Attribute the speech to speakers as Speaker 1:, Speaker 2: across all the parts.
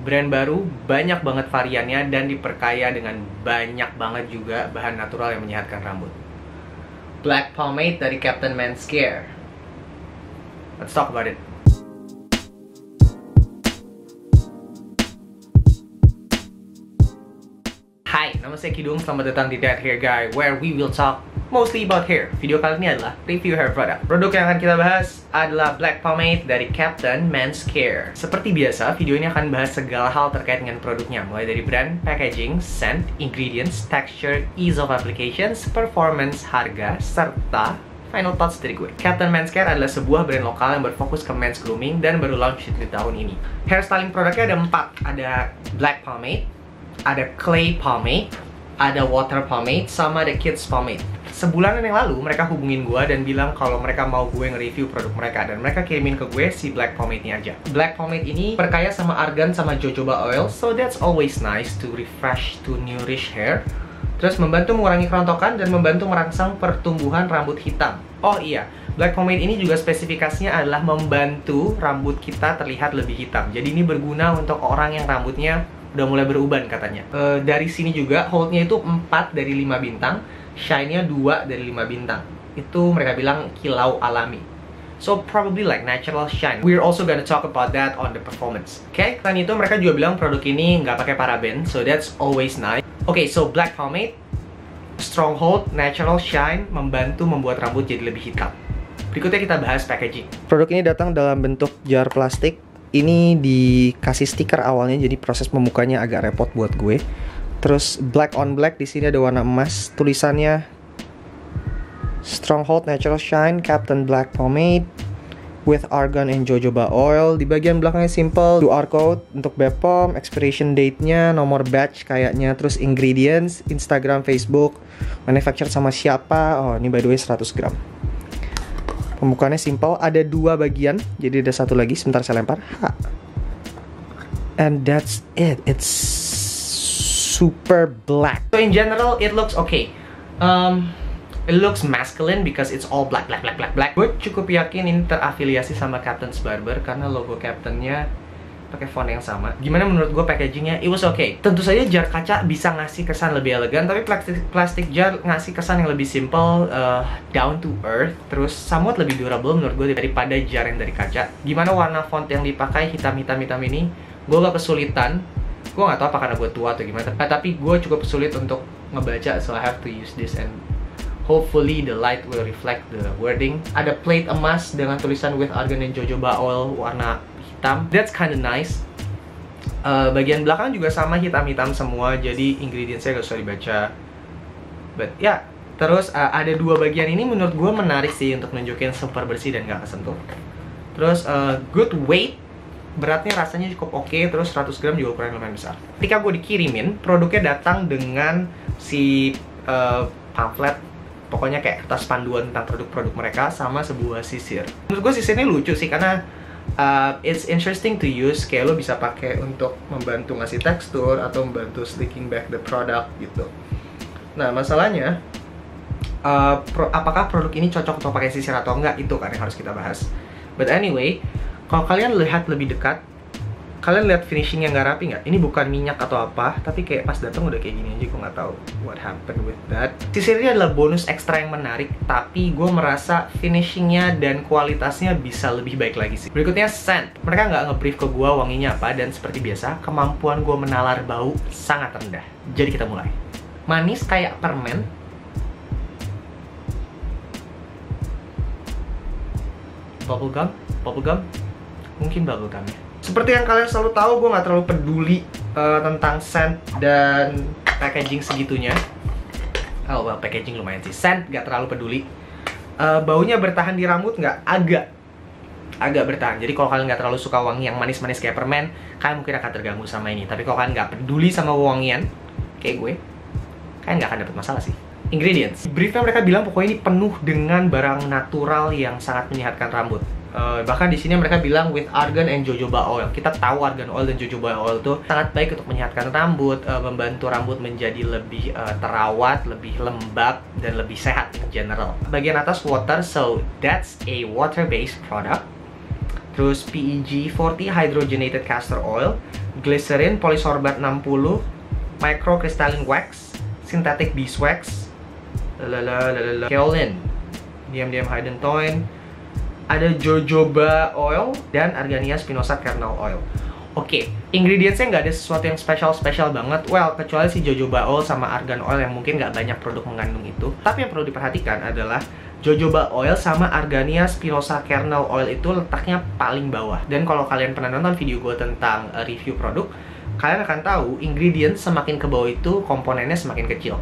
Speaker 1: Brand baru, banyak banget variannya, dan diperkaya dengan banyak banget juga bahan natural yang menyehatkan rambut. Black Pomade dari Captain Men's Care. Let's talk about it. Hai, nama saya Kidung, selamat datang di That Hair Guy, where we will talk mostly about hair. Video kali ini adalah review hair product. Produk yang akan kita bahas adalah Black Pomade dari Captain Men's Care. Seperti biasa, video ini akan bahas segala hal terkait dengan produknya, mulai dari brand, packaging, scent, ingredients, texture, ease of applications, performance, harga, serta final thoughts dari gue. Captain Men's Care adalah sebuah brand lokal yang berfokus ke men's grooming dan baru launch di tahun ini. Hairstyling produknya ada 4. Ada Black Pomade, ada Clay Pomade, ada Water Pomade, sama ada Kids Pomade. Sebulanan yang lalu mereka hubungin gue dan bilang kalau mereka mau gue nge-review produk mereka, dan mereka kirimin ke gue si Black Pomade-nya aja. Black Pomade ini perkaya sama argan sama jojoba oil, so that's always nice to refresh, to nourish hair. Terus membantu mengurangi kerontokan dan membantu merangsang pertumbuhan rambut hitam. Oh iya, Black Pomade ini juga spesifikasinya adalah membantu rambut kita terlihat lebih hitam. Jadi ini berguna untuk orang yang rambutnya udah mulai beruban katanya. Dari sini juga holdnya itu 4 dari 5 bintang, shine-nya 2 dari 5 bintang. Itu mereka bilang kilau alami. So probably like natural shine. We're also gonna talk about that on the performance. Oke, selain itu mereka juga bilang produk ini nggak pakai paraben, so that's always nice. Oke, so Black Pomade, strong hold, natural shine, membantu membuat rambut jadi lebih hitam. Berikutnya kita bahas packaging. Produk ini datang dalam bentuk jar plastik. Ini dikasih stiker awalnya, jadi proses membukanya agak repot buat gue. Terus black on black, di sini ada warna emas. Tulisannya Stronghold Natural Shine Captain Black Pomade with argan and jojoba oil. Di bagian belakangnya simple, QR code untuk BPOM, expiration date-nya, nomor batch kayaknya, terus ingredients, Instagram, Facebook, manufacturer sama siapa. Oh, ini by the way 100 gram. Pembukaannya simple, ada 2 bagian, jadi ada satu lagi, sebentar saya lempar. And that's it. It's super black. So in general, it looks okay. It looks masculine because it's all black. Gue cukup yakin ini terafiliasi sama Captain's Barber karena logo Captain-nya pakai font yang sama. Gimana menurut gue packagingnya? It was okay. Tentu saja jar kaca bisa ngasih kesan lebih elegan, tapi plastik jar ngasih kesan yang lebih simple, down to earth, terus somewhat lebih durable menurut gue daripada jar yang dari kaca. Gimana warna font yang dipakai, hitam ini? Gue gak kesulitan. Gue gak tahu apa karena gue tua atau gimana, tapi gue cukup sulit untuk ngebaca, so I have to use this and hopefully the light will reflect the wording. Ada plate emas dengan tulisan with argan and jojoba oil warna hitam. That's kinda nice. Bagian belakang juga sama hitam-hitam semua, jadi ingredients-nya gak usah dibaca. But ya, yeah. Terus ada 2 bagian ini menurut gue menarik sih untuk nunjukin super bersih dan gak kesentuh. Terus good weight, beratnya rasanya cukup oke, terus 100 gram juga ukuran lumayan besar. Ketika gue dikirimin, produknya datang dengan si pamflet, pokoknya kayak kertas panduan tentang produk-produk mereka sama sebuah sisir. Menurut gue sisirnya lucu sih karena it's interesting to use, kayak lo bisa pakai untuk membantu ngasih tekstur atau membantu slicking back the product gitu. Nah masalahnya apakah produk ini cocok untuk pakai sisir atau enggak, itu kan yang harus kita bahas. But anyway, kalau kalian lihat lebih dekat, kalian lihat finishing yang nggak rapi nggak? Ini bukan minyak atau apa, tapi kayak pas datang udah kayak gini aja. Gue nggak tahu what happened with that. Sisirnya adalah bonus ekstra yang menarik, tapi gue merasa finishingnya dan kualitasnya bisa lebih baik lagi sih. Berikutnya scent. Mereka nggak nge-brief ke gue wanginya apa, dan seperti biasa kemampuan gue menalar bau sangat rendah. Jadi kita mulai. Manis kayak permen. Bubblegum, mungkin bubblegum ya. Seperti yang kalian selalu tahu, gue nggak terlalu peduli tentang scent dan packaging segitunya. Oh, well, packaging lumayan sih. Scent nggak terlalu peduli. Baunya bertahan di rambut nggak? Agak bertahan. Jadi kalau kalian nggak terlalu suka wangi yang manis-manis kayak permen, kalian mungkin akan terganggu sama ini. Tapi kalau kalian nggak peduli sama wangian kayak gue, kalian nggak akan dapet masalah sih. Ingredients. Briefnya mereka bilang pokoknya ini penuh dengan barang natural yang sangat menyehatkan rambut. Bahkan di sini mereka bilang with argan and jojoba oil. Kita tahu argan oil dan jojoba oil itu sangat baik untuk menyehatkan rambut, membantu rambut menjadi lebih terawat, lebih lembab, dan lebih sehat in general. Bagian atas water, so that's a water-based product. Terus PEG 40 hydrogenated castor oil. glycerin, polysorbate 60, microcrystalline wax, synthetic beeswax, kaolin, diam-diam hidden toin, ada jojoba oil, dan argania spinosa kernel oil. Oke, ingredientsnya nggak ada sesuatu yang spesial banget. Well, kecuali si jojoba oil sama argan oil yang mungkin nggak banyak produk mengandung itu. Tapi yang perlu diperhatikan adalah jojoba oil sama argania spinosa kernel oil itu letaknya paling bawah. Dan kalau kalian pernah nonton video gue tentang review produk, kalian akan tahu ingredients semakin ke bawah itu komponennya semakin kecil.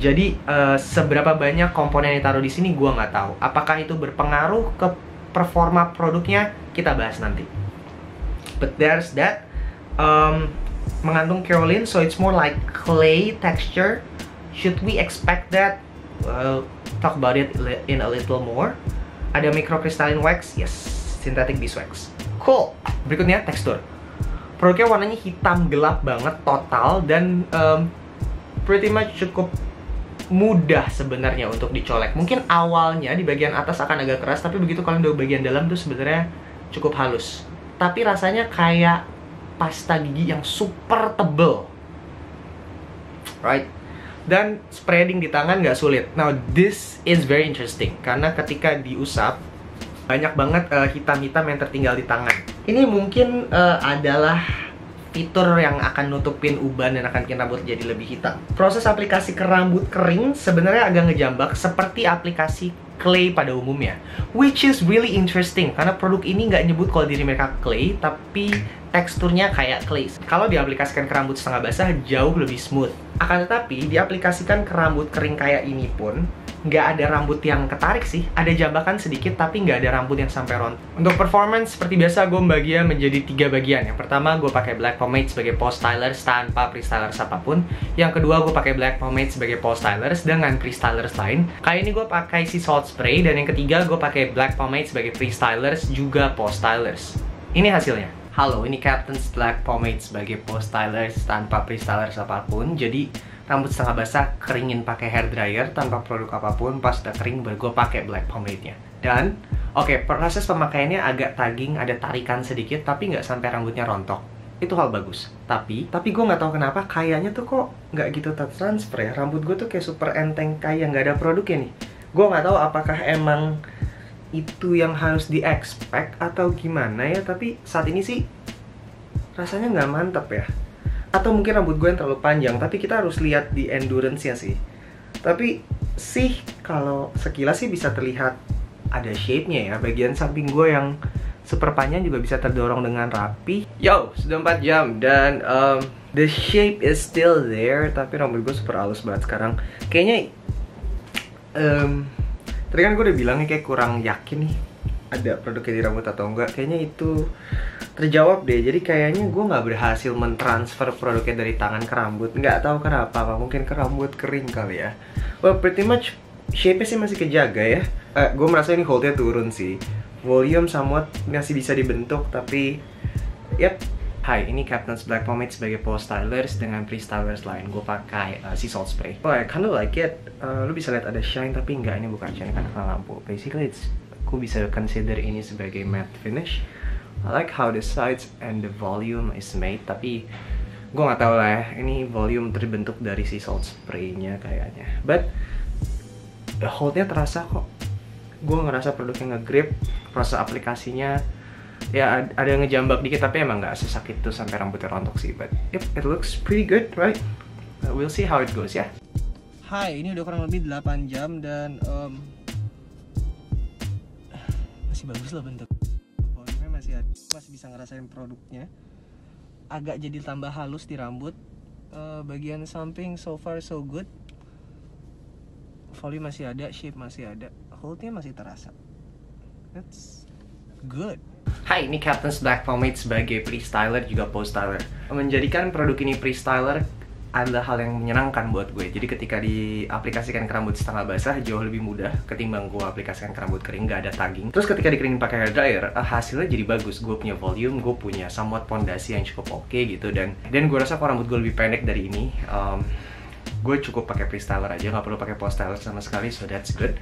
Speaker 1: Jadi seberapa banyak komponen yang ditaruh di sini gue nggak tahu. Apakah itu berpengaruh ke performa produknya? Kita bahas nanti. But there's that. Mengandung kaolin, so it's more like clay texture. Should we expect that? Well, talk about it in a little more. Ada microcrystalline wax, yes, synthetic beeswax. Cool. Berikutnya tekstur. Produknya warnanya hitam gelap banget total dan pretty much cukup mudah sebenarnya untuk dicolek. Mungkin awalnya di bagian atas akan agak keras, tapi begitu kalian udah bagian dalam tuh sebenarnya cukup halus. Tapi rasanya kayak pasta gigi yang super tebel, right? Dan spreading di tangan nggak sulit. Now this is very interesting karena ketika diusap banyak banget hitam-hitam yang tertinggal di tangan. Ini mungkin adalah fitur yang akan nutupin uban dan akan bikin rambut jadi lebih hitam. Proses aplikasi ke rambut kering sebenarnya agak ngejambak seperti aplikasi clay pada umumnya, which is really interesting karena produk ini nggak nyebut kalau diri mereka clay, tapi teksturnya kayak clay. Kalau diaplikasikan ke rambut setengah basah jauh lebih smooth. Akan tetapi diaplikasikan ke rambut kering kayak ini pun nggak ada rambut yang ketarik sih. Ada jambakan sedikit tapi nggak ada rambut yang sampai rontok. Untuk performance seperti biasa gue membaginya menjadi 3 bagian. Yang pertama gue pakai black pomade sebagai pose stylers tanpa pre-stylers apapun. Yang kedua gue pakai black pomade sebagai pose stylers dengan pre-stylers lain. Kali ini gue pakai sea salt spray. Dan yang ketiga gue pakai black pomade sebagai pre-stylers juga pose stylers. Ini hasilnya. Halo, ini Captain's Black Pomade sebagai pose stylers tanpa pre-stylers apapun. Jadi rambut setengah basah keringin pakai hair dryer tanpa produk apapun. Pas udah kering baru gue pakai black pomade-nya. Dan oke, proses pemakaiannya agak tagging, ada tarikan sedikit, tapi nggak sampai rambutnya rontok. Itu hal bagus. Tapi gue nggak tahu kenapa kayaknya tuh kok nggak gitu transfer ya. Rambut gue tuh kayak super enteng, kayak nggak ada produknya nih. Gue nggak tahu apakah emang itu yang harus di-expect atau gimana ya, tapi saat ini sih rasanya nggak mantap ya. Atau mungkin rambut gue yang terlalu panjang, tapi kita harus lihat di endurance-nya sih. Tapi sih kalau sekilas sih bisa terlihat ada shape-nya ya. Bagian samping gue yang super panjang juga bisa terdorong dengan rapi. Yo, sudah 4 jam dan the shape is still there, tapi rambut gue super halus banget sekarang. Kayaknya tadi kan gue udah bilang nih kayak kurang yakin nih ada produknya di rambut atau enggak. Kayaknya itu terjawab deh. Jadi kayaknya gue nggak berhasil mentransfer produknya dari tangan ke rambut. Nggak tahu kenapa, apa mungkin ke rambut kering kali ya. Well, pretty much shape-nya sih masih kejaga ya. Gue merasa ini hold-nya turun sih. Volume somewhat masih bisa dibentuk, tapi yep. Hai, ini Captain's Black Pomade sebagai pose stylers dengan pre-stylers lain. Gue pakai sea salt spray. Oh, I kinda like it. Lu bisa lihat ada shine, tapi enggak, ini bukan shine karena kena lampu. Basically, aku bisa consider ini sebagai matte finish. I like how the sides and the volume is made, tapi gue nggak tahu lah ya. Ini volume terbentuk dari sea salt spray-nya kayaknya. But hold-nya terasa kok. Gue ngerasa produknya nge-grip, proses aplikasinya ya ada yang ngejambak dikit, tapi emang nggak sesakit itu sampai rambutnya rontok sih. But yep, it looks pretty good, right? We'll see how it goes ya. Hai, ini udah kurang lebih 8 jam dan masih bagus lah bentuk. Volumenya masih bisa ngerasain produknya. Agak jadi tambah halus di rambut. Bagian samping so far so good. Volume masih ada, shape masih ada, hold-nya masih terasa. That's good. Hai, ini Captain's Black Pomade sebagai pre-styler juga post-styler. Menjadikan produk ini pre-styler adalah hal yang menyenangkan buat gue. Jadi ketika diaplikasikan ke rambut setengah basah jauh lebih mudah ketimbang gue aplikasikan ke rambut kering, gak ada tagging. Terus ketika dikeringin pakai hair dryer, hasilnya jadi bagus. Gue punya volume, gue punya somewhat pondasi yang cukup oke gitu. Dan gue rasa kalau rambut gue lebih pendek dari ini, gue cukup pakai pre-styler aja, nggak perlu pakai post-styler sama sekali, so that's good.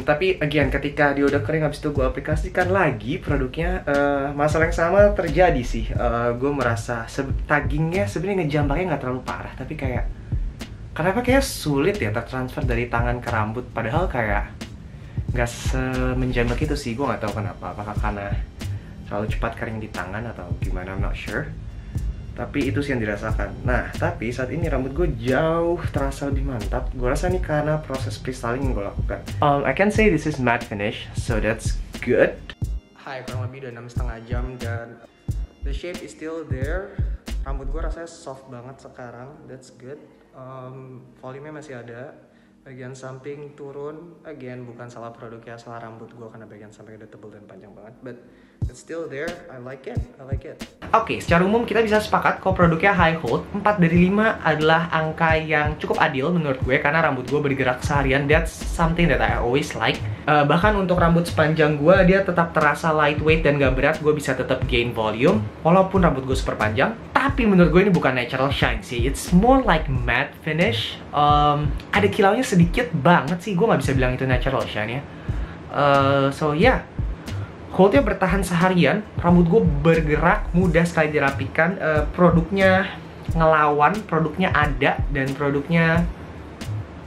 Speaker 1: Tapi again, ketika dia udah kering, habis itu gue aplikasikan lagi produknya, masalah yang sama terjadi sih. Gue merasa taggingnya sebenarnya ngejambaknya nggak terlalu parah, tapi kayak kenapa kayak sulit ya tertransfer dari tangan ke rambut, padahal kayak nggak semenjambak itu sih. Gue nggak tahu kenapa, apakah karena terlalu cepat kering di tangan atau gimana, I'm not sure. Tapi itu sih yang dirasakan. Nah, tapi saat ini rambut gue jauh terasa lebih mantap. Gue rasa nih karena proses pre-styling yang gue lakukan. I can say this is matte finish, so that's good. Hai, kurang lebih udah 6,5 jam dan the shape is still there. Rambut gue rasanya soft banget sekarang, that's good. Volume-nya masih ada. Bagian samping turun, again bukan salah produknya, salah rambut gue karena bagian samping udah tebal dan panjang banget, but it's still there. I like it. Oke, secara umum kita bisa sepakat kalau produknya high hold. 4 dari 5 adalah angka yang cukup adil menurut gue karena rambut gue bergerak seharian. That's something that I always like. Bahkan untuk rambut sepanjang gue, dia tetap terasa lightweight dan gak berat. Gue bisa tetap gain volume walaupun rambut gue super panjang. Tapi menurut gue ini bukan natural shine sih, it's more like matte finish. Ada kilaunya sedikit banget sih, gue nggak bisa bilang itu natural shine ya. So yeah, holdnya bertahan seharian, rambut gue bergerak, mudah sekali dirapikan. Produknya ngelawan, produknya ada, dan produknya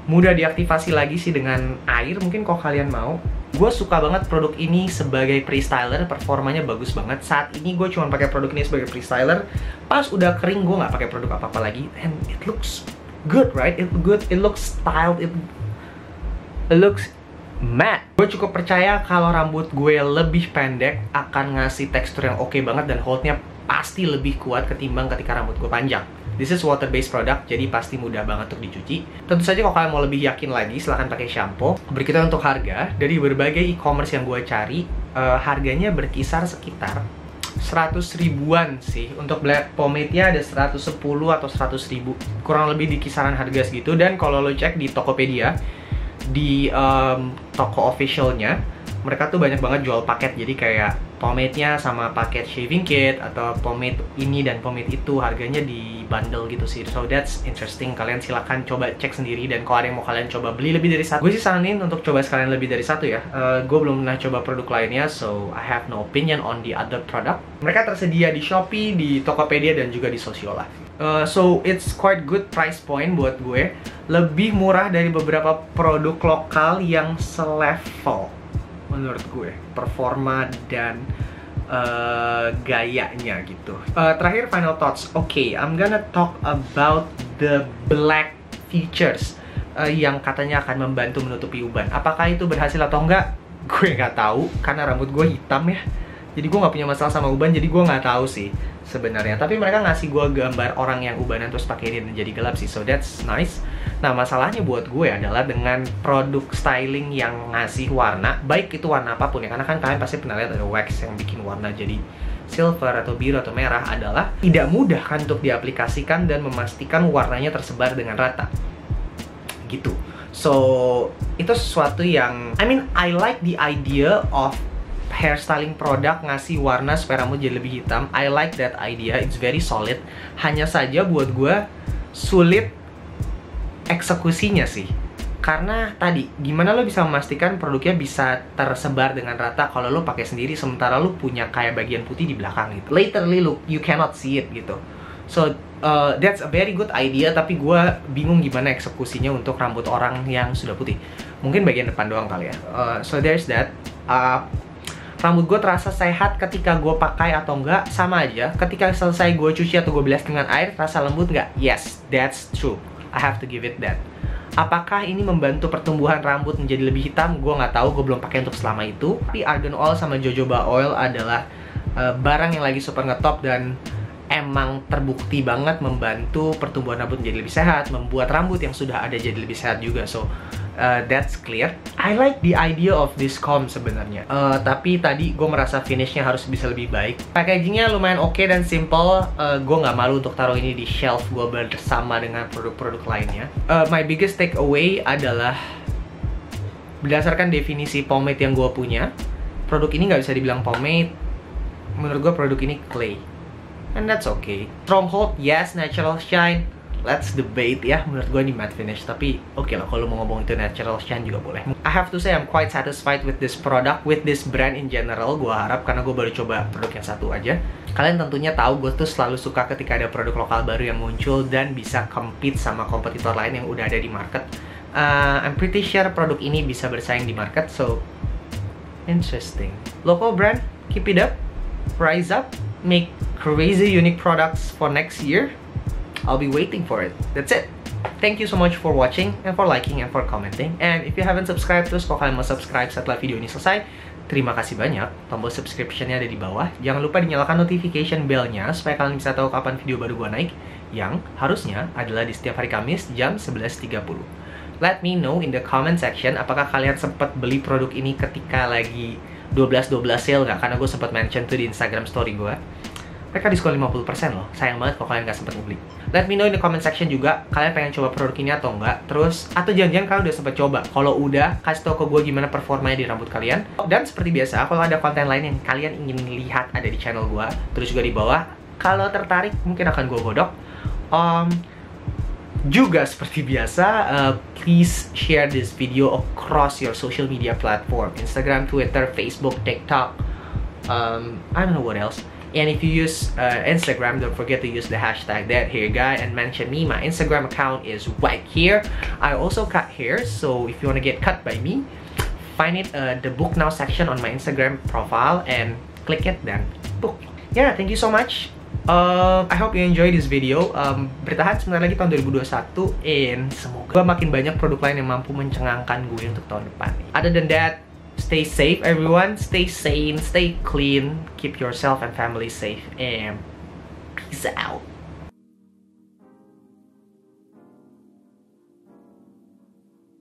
Speaker 1: mudah diaktifasi lagi sih dengan air mungkin kalau kalian mau. Gue suka banget produk ini sebagai pre-styler, performanya bagus banget. Saat ini gue cuma pakai produk ini sebagai pre-styler. Pas udah kering gue nggak pakai produk apa-apa lagi, and it looks good, right? It looks styled, it looks matte. Gue cukup percaya kalau rambut gue lebih pendek akan ngasih tekstur yang oke banget dan holdnya pasti lebih kuat ketimbang ketika rambut gue panjang. This is water based product, jadi pasti mudah banget untuk dicuci. Tentu saja kalau kalian mau lebih yakin lagi, silahkan pakai shampoo. Berikutnya untuk harga, dari berbagai e-commerce yang gue cari, harganya berkisar sekitar 100 ribuan sih. Untuk black pomade-nya ada 110 atau 100 ribu, kurang lebih di kisaran harga segitu. Dan kalau lo cek di Tokopedia, di toko officialnya, mereka tuh banyak banget jual paket. Jadi kayak pomade-nya sama paket shaving kit, atau pomade ini dan pomade itu harganya di bundle gitu sih. So that's interesting, kalian silakan coba cek sendiri. Dan kalau ada yang mau kalian coba beli lebih dari satu, gue sih saranin untuk coba sekalian lebih dari satu ya. Gue belum pernah coba produk lainnya, so I have no opinion on the other product. Mereka tersedia di Shopee, di Tokopedia, dan juga di Sociola. So it's quite good price point buat gue. Lebih murah dari beberapa produk lokal yang selevel menurut gue, performa dan gayanya gitu. Terakhir, final thoughts. Okay, I'm gonna talk about the black features yang katanya akan membantu menutupi uban. Apakah itu berhasil atau enggak? Gue nggak tahu karena rambut gue hitam ya. Jadi gue nggak punya masalah sama uban, jadi gue nggak tahu sih sebenarnya. Tapi mereka ngasih gue gambar orang yang ubanan terus pakai ini dan jadi gelap sih, so that's nice. Nah, masalahnya buat gue adalah dengan produk styling yang ngasih warna, baik itu warna apapun ya, karena kan kalian pasti pernah lihat ada wax yang bikin warna jadi silver atau biru atau merah, adalah tidak mudah kan untuk diaplikasikan dan memastikan warnanya tersebar dengan rata gitu. So itu sesuatu yang, I like the idea of hairstyling produk ngasih warna supaya rambut jadi lebih hitam. I like that idea, it's very solid. Hanya saja buat gue sulit eksekusinya sih. Karena tadi, gimana lo bisa memastikan produknya bisa tersebar dengan rata kalau lo pakai sendiri sementara lo punya kayak bagian putih di belakang gitu. Literally you cannot see it gitu. So that's a very good idea, tapi gue bingung gimana eksekusinya untuk rambut orang yang sudah putih. Mungkin bagian depan doang kali ya. So there's that. Rambut gue terasa sehat ketika gue pakai atau enggak, sama aja. Ketika selesai gue cuci atau gue bilas dengan air, terasa lembut nggak? Yes, that's true. I have to give it that. Apakah ini membantu pertumbuhan rambut menjadi lebih hitam? Gue nggak tahu, gue belum pakai untuk selama itu. Tapi Argan Oil sama Jojoba Oil adalah barang yang lagi super ngetop dan emang terbukti banget membantu pertumbuhan rambut menjadi lebih sehat, membuat rambut yang sudah ada jadi lebih sehat juga. So that's clear. I like the idea of this comb sebenarnya. Tapi tadi gue merasa finishnya harus bisa lebih baik. Packagingnya lumayan oke dan simple. Gue nggak malu untuk taruh ini di shelf gue bersama dengan produk-produk lainnya. My biggest takeaway adalah berdasarkan definisi pomade yang gue punya, produk ini nggak bisa dibilang pomade. Menurut gue produk ini clay. And that's okay. Stronghold, yes. Natural shine, let's debate ya. Menurut gue ini matte finish, tapi oke lah kalau mau ngomong itu natural shine juga boleh. I have to say I'm quite satisfied with this product, with this brand in general. Gue harap, karena gue baru coba produk yang satu aja. Kalian tentunya tahu gue tuh selalu suka ketika ada produk lokal baru yang muncul dan bisa compete sama kompetitor lain yang udah ada di market. I'm pretty sure produk ini bisa bersaing di market, so interesting. Local brand, keep it up, rise up, make crazy unique products for next year. I'll be waiting for it. That's it. Thank you so much for watching and for liking and for commenting. And if you haven't subscribed, terus kalau kalian mau subscribe setelah video ini selesai, terima kasih banyak. Tombol subscription-nya ada di bawah. Jangan lupa dinyalakan notification bell-nya supaya kalian bisa tahu kapan video baru gua naik, yang harusnya adalah di setiap hari Kamis jam 11.30. Let me know in the comment section apakah kalian sempat beli produk ini ketika lagi 12-12 sale nggak? Karena gue sempat mention tuh di Instagram story gue. Mereka diskon 50% loh. Sayang banget kalau kalian nggak sempat beli. Let me know in the comment section juga kalian pengen coba produk ini atau enggak. Terus, atau jangan-jangan kalian udah sempat coba. Kalau udah, kasih tau ke gue gimana performanya di rambut kalian. Dan seperti biasa, kalau ada konten lain yang kalian ingin lihat ada di channel gue, terus juga di bawah, kalau tertarik mungkin akan gue godok. Juga seperti biasa, please share this video across your social media platform. Instagram, Twitter, Facebook, TikTok, I don't know what else. And if you use Instagram, don't forget to use the hashtag ThatHairGuy and mention me. My Instagram account is WhiteHair. I also cut hair, so if you want to get cut by me, find it the book now section on my Instagram profile and click it, then book. Yeah, thank you so much. I hope you enjoy this video. Bertahan sebentar lagi tahun 2021, and semoga makin banyak produk lain yang mampu mencengangkan gue untuk tahun depan. Other than that, stay safe everyone, stay sane, stay clean, keep yourself and family safe, and peace out.